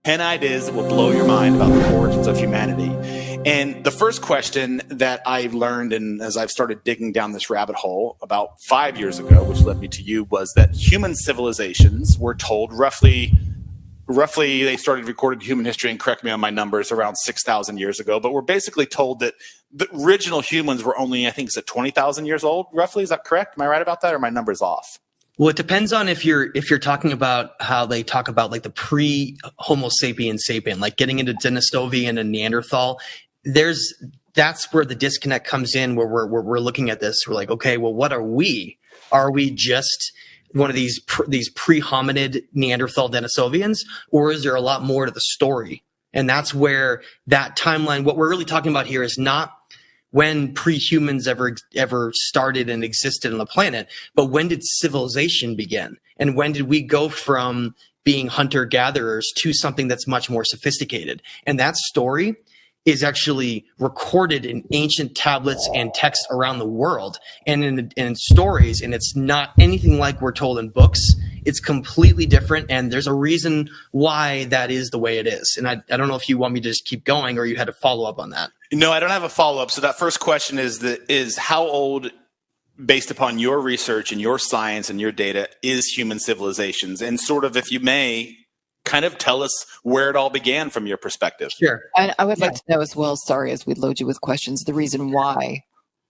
10 ideas that will blow your mind about the origins of humanity. And the first question that I've learned, and as I've started digging down this rabbit hole about 5 years ago, which led me to you, was that human civilizations were told roughly they started recorded human history, and correct me on my numbers, around 6,000 years ago. But we're basically told that the original humans were only, I think, is it 20,000 years old, roughly? Is that correct? Am I right about that, or are my numbers off? Well, it depends on if you're talking about how they talk about like the pre-Homo sapien sapien, like getting into Denisovian and Neanderthal. That's where the disconnect comes in, where we're looking at this. We're like, okay, well, what are we? Are we just one of these pre-hominid Neanderthal Denisovians, or is there a lot more to the story? And that's where that timeline. What we're really talking about here is not when pre-humans ever started and existed on the planet, but when did civilization begin? And when did we go from being hunter-gatherers to something that's much more sophisticated? And that story is actually recorded in ancient tablets and texts around the world and in stories, and it's not anything like we're told in books. It's completely different, and there's a reason why that is the way it is. And I don't know if you want me to just keep going or you had a follow-up on that. No, I don't have a follow-up. So that first question is how old, based upon your research and your science and your data, is human civilizations? And sort of, if you may, kind of tell us where it all began from your perspective. Sure. And I would like to know as well, sorry, as we load you with questions, the reason why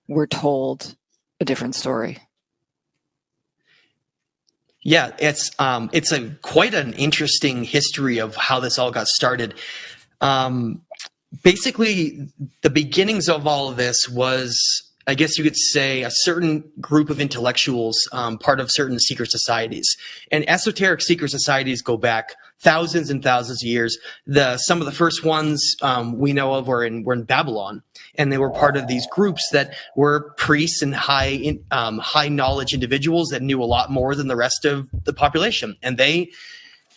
we're told a different story. Yeah, it's quite an interesting history of how this all got started. Basically, the beginnings of all of this was, I guess you could say, a certain group of intellectuals, part of certain secret societies. And esoteric secret societies go back thousands and thousands of years. Some of the first ones we know of were in Babylon, and they were part of these groups that were priests and high knowledge individuals that knew a lot more than the rest of the population. And they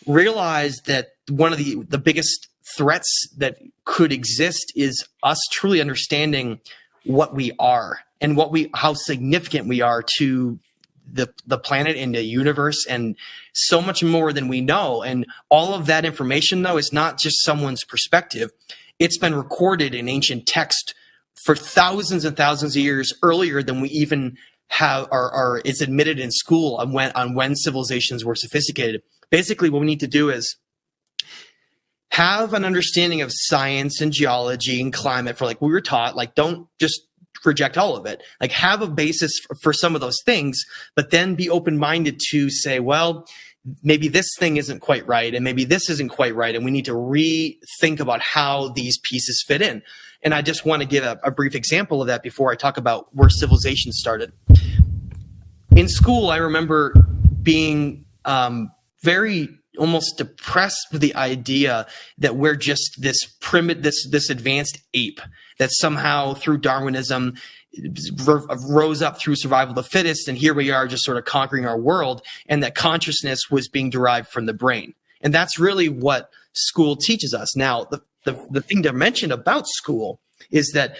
realized that one of the biggest threats that could exist is us truly understanding what we are and how significant we are to the planet and the universe, and so much more than we know. And all of that information, though, is not just someone's perspective. It's been recorded in ancient text for thousands and thousands of years earlier than we even have it's admitted in school on when civilizations were sophisticated. Basically, what we need to do is have an understanding of science and geology and climate for, like we were taught. Like, don't just reject all of it. Like, have a basis for some of those things, but then be open-minded to say, well, maybe this thing isn't quite right, and maybe this isn't quite right, and we need to rethink about how these pieces fit in. And I just want to give a brief example of that before I talk about where civilization started. In school, I remember being very almost depressed with the idea that we're just this this advanced ape that somehow through Darwinism rose up through survival of the fittest, and here we are just sort of conquering our world, and that consciousness was being derived from the brain. And that's really what school teaches us. Now, the thing to mention about school is that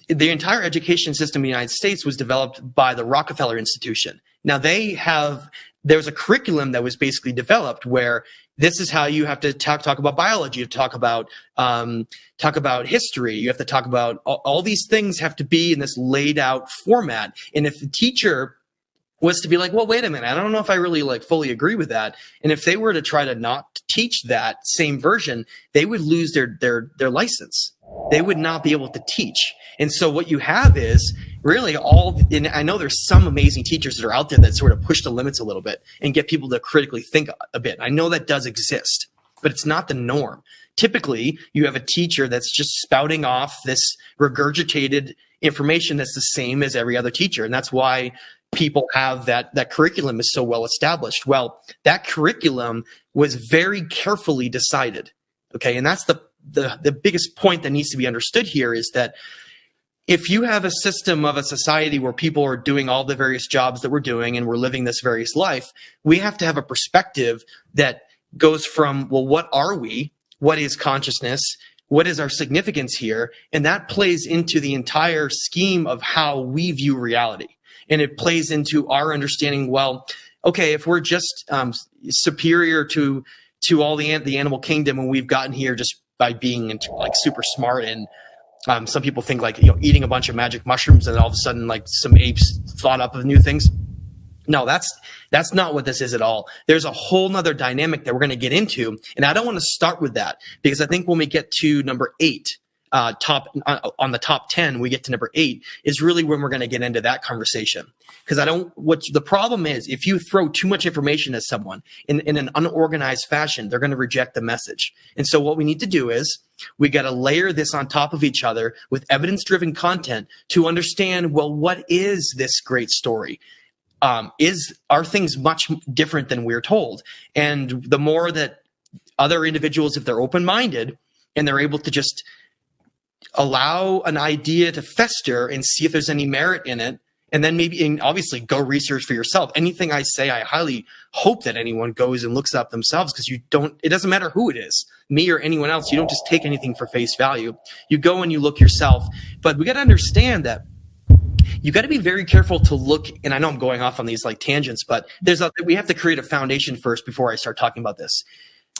the entire education system in the United States was developed by the Rockefeller Institution. Now, there's a curriculum that was basically developed where this is how you have to talk about biology, you have to talk about history, you have to talk about all these things have to be in this laid out format. And if the teacher was to be like, well, wait a minute, I don't know if I really like fully agree with that. And if they were to try to not teach that same version, they would lose their license. They would not be able to teach. And so what you have is really and I know there's some amazing teachers that are out there that sort of push the limits a little bit and get people to critically think a bit. I know that does exist, but it's not the norm. Typically, you have a teacher that's just spouting off this regurgitated information that's the same as every other teacher. And that's why people have that curriculum is so well established. Well, that curriculum was very carefully decided. Okay. And that's the biggest point that needs to be understood here is that if you have a system of a society where people are doing all the various jobs that we're doing and we're living this various life, we have to have a perspective that goes from, well, what are we? What is consciousness? What is our significance here? And that plays into the entire scheme of how we view reality. And it plays into our understanding, well, okay, if we're just superior to to all the animal kingdom, and we've gotten here just by being like super smart. And some people think like, eating a bunch of magic mushrooms and all of a sudden like some apes thought up of new things. No, that's not what this is at all. There's a whole nother dynamic that we're going to get into, and I don't want to start with that because I think when we get to number 8, on the top 10, we get to number 8 is really when we're going to get into that conversation. Because what the problem is, if you throw too much information at someone in an unorganized fashion, they're going to reject the message. And so what we need to do is we got to layer this on top of each other with evidence-driven content to understand, well, what is this great story? Are things much different than we're told? And the more that other individuals, if they're open-minded and they're able to just allow an idea to fester and see if there's any merit in it, and then and obviously go research for yourself. Anything I say, I highly hope that anyone goes and looks up themselves, because it doesn't matter who it is, me or anyone else. You don't just take anything for face value. You go and you look yourself. But we got to understand that you got to be very careful to look, and I know I'm going off on these like tangents, but we have to create a foundation first before I start talking about this.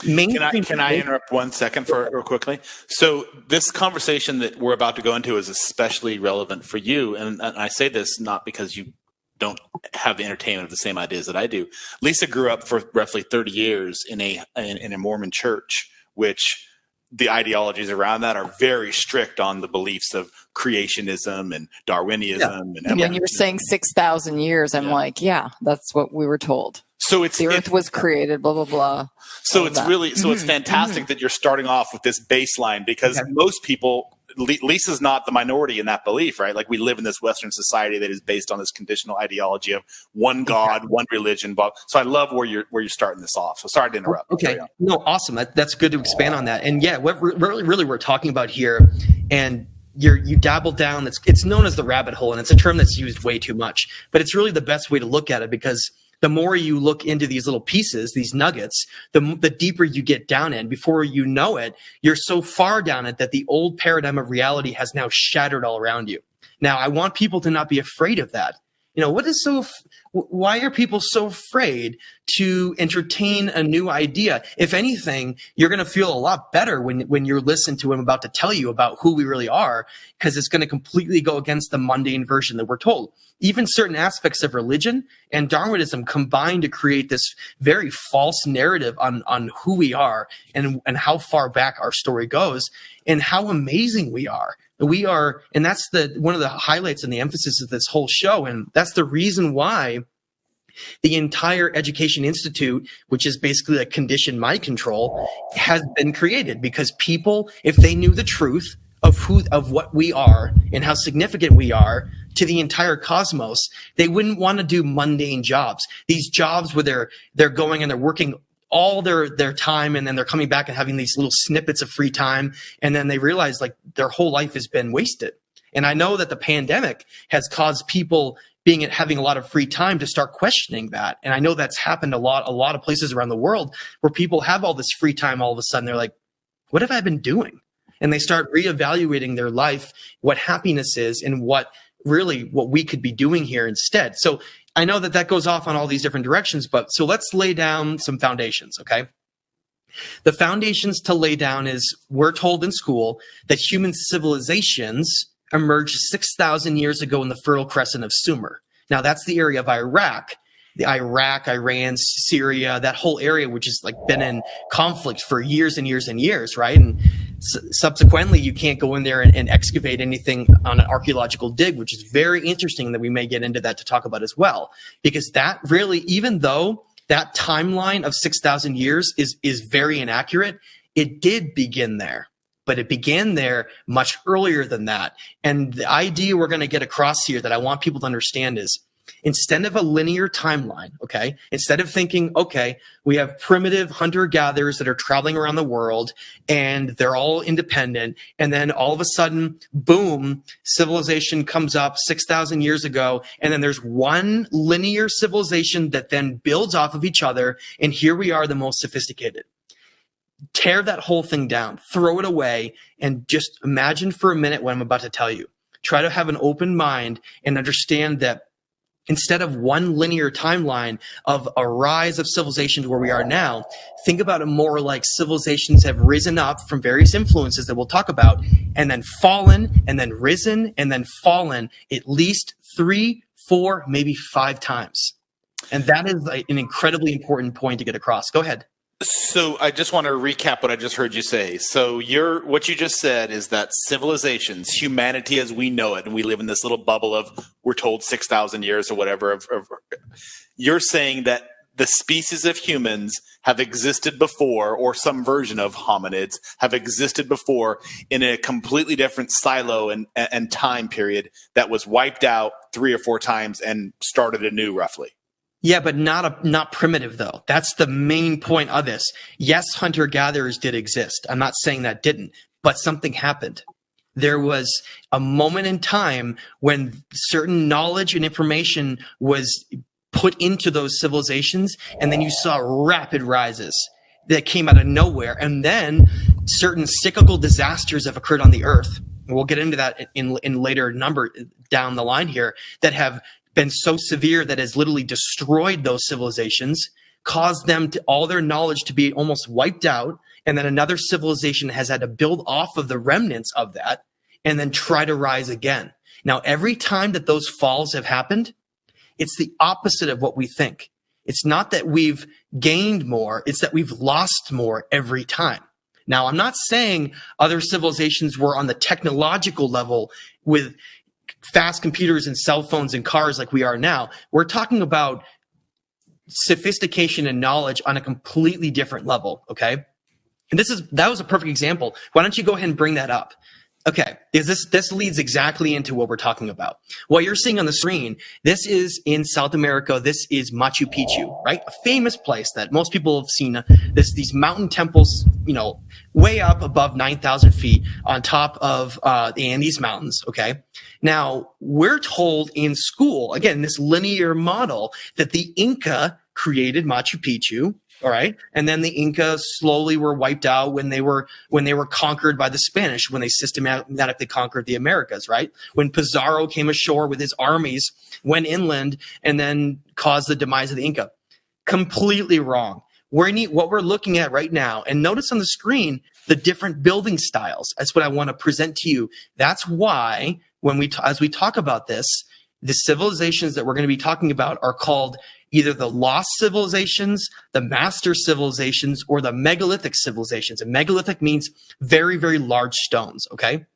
Can I interrupt 1 second real quickly? So this conversation that we're about to go into is especially relevant for you. And I say this not because you don't have the entertainment of the same ideas that I do. Lisa grew up for roughly 30 years in a Mormon church, which the ideologies around that are very strict on the beliefs of creationism and Darwinism. And when you're saying 6,000 years, I'm like, yeah, that's what we were told. So the earth was created, blah, blah, blah. So it's it's fantastic that you're starting off with this baseline, because most people, Lisa's not the minority in that belief, right? Like, we live in this Western society that is based on this conditional ideology of one God, one religion. So I love where you're starting this off. So sorry to interrupt. Okay. No, awesome. That's good to expand on that. And yeah, what we're talking about here, and you dabble down, it's known as the rabbit hole, and it's a term that's used way too much, but it's really the best way to look at it, because the more you look into these little pieces, these nuggets, the deeper you get down in. Before you know it, you're so far down it that the old paradigm of reality has now shattered all around you. Now, I want people to not be afraid of that. Why are people so afraid to entertain a new idea? If anything, you're going to feel a lot better when you're listening to him about to tell you about who we really are, because it's going to completely go against the mundane version that we're told. Even certain aspects of religion and Darwinism combine to create this very false narrative on who we are and how far back our story goes and how amazing we are. And that's one of the highlights and the emphasis of this whole show. And that's the reason why the entire Education Institute, which is basically a conditioned mind control, has been created, because people, if they knew the truth of what we are and how significant we are to the entire cosmos, they wouldn't want to do mundane jobs. These jobs where they're going and they're working all their time, and then they're coming back and having these little snippets of free time, and then they realize like their whole life has been wasted. And I know that the pandemic has caused people having a lot of free time to start questioning that. And I know that's happened a lot of places around the world where people have all this free time. All of a sudden they're like, what have I been doing? And they start reevaluating their life, what happiness is, and what we could be doing here instead. So I know that goes off on all these different directions, so let's lay down some foundations, okay? The foundations to lay down is, we're told in school that human civilizations emerged 6,000 years ago in the Fertile Crescent of Sumer. Now, that's the area of Iraq, Iran, Syria, that whole area, which has like been in conflict for years and years and years, right? And subsequently, you can't go in there and excavate anything on an archaeological dig, which is very interesting, that we may get into that to talk about as well. Because that really, even though that timeline of 6,000 years is very inaccurate, it did begin there. But it began there much earlier than that. And the idea we're going to get across here that I want people to understand is, instead of a linear timeline, okay, instead of thinking, okay, we have primitive hunter-gatherers that are traveling around the world and they're all independent, and then all of a sudden, boom, civilization comes up 6,000 years ago, and then there's one linear civilization that then builds off of each other, and here we are, the most sophisticated. Tear that whole thing down, throw it away, and just imagine for a minute what I'm about to tell you. Try to have an open mind and understand that Instead of one linear timeline of a rise of civilization to where we are now, think about it more like civilizations have risen up from various influences that we'll talk about, and then fallen, and then risen, and then fallen at least 3, 4, maybe 5 times. And that is an incredibly important point to get across. Go ahead. So I just want to recap what I just heard you say. So what you just said is that civilizations, humanity as we know it, and we live in this little bubble of, we're told 6,000 years or whatever. You're saying that the species of humans have existed before, or some version of hominids have existed before in a completely different silo and time period that was wiped out 3 or 4 times and started anew roughly. Yeah, but not primitive though. That's the main point of this. Yes, hunter-gatherers did exist. I'm not saying that didn't, but something happened. There was a moment in time when certain knowledge and information was put into those civilizations, and then you saw rapid rises that came out of nowhere. And then certain cyclical disasters have occurred on the earth. We'll get into that in later number down the line here, that have been so severe that has literally destroyed those civilizations, caused them to all their knowledge to be almost wiped out, and then another civilization has had to build off of the remnants of that and then try to rise again. Now, every time that those falls have happened, it's the opposite of what we think. It's not that we've gained more, it's that we've lost more every time. Now, I'm not saying other civilizations were on the technological level with fast computers and cell phones and cars like we are now. We're talking about sophistication and knowledge on a completely different level, okay? And that was a perfect example. Why don't you go ahead and bring that up? Okay, this leads exactly into what we're talking about. What you're seeing on the screen, this is in South America. This is Machu Picchu, right? A famous place that most people have seen. These mountain temples, way up above 9,000 feet on top of the Andes Mountains, okay? Now, we're told in school, again, this linear model, that the Inca created Machu Picchu, all right, and then the Inca slowly were wiped out when they were conquered by the Spanish, when they systematically conquered the Americas, right? When Pizarro came ashore with his armies, went inland, and then caused the demise of the Inca. Completely wrong. What we're looking at right now, and notice on the screen the different building styles. That's what I want to present to you. That's why as we talk about this, the civilizations that we're going to be talking about are called either the lost civilizations, the master civilizations, or the megalithic civilizations. And megalithic means very, very large stones, okay?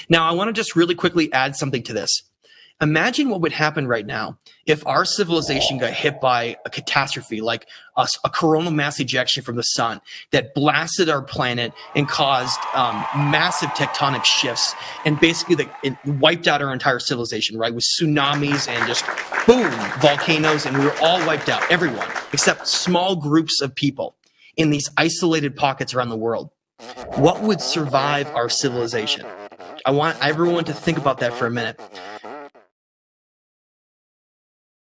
Now, I want to just really quickly add something to this. Imagine what would happen right now if our civilization got hit by a catastrophe, like a coronal mass ejection from the sun that blasted our planet and caused massive tectonic shifts, and basically it wiped out our entire civilization, right? With tsunamis and just boom, volcanoes, and we were all wiped out, everyone, except small groups of people in these isolated pockets around the world. What would survive our civilization? I want everyone to think about that for a minute.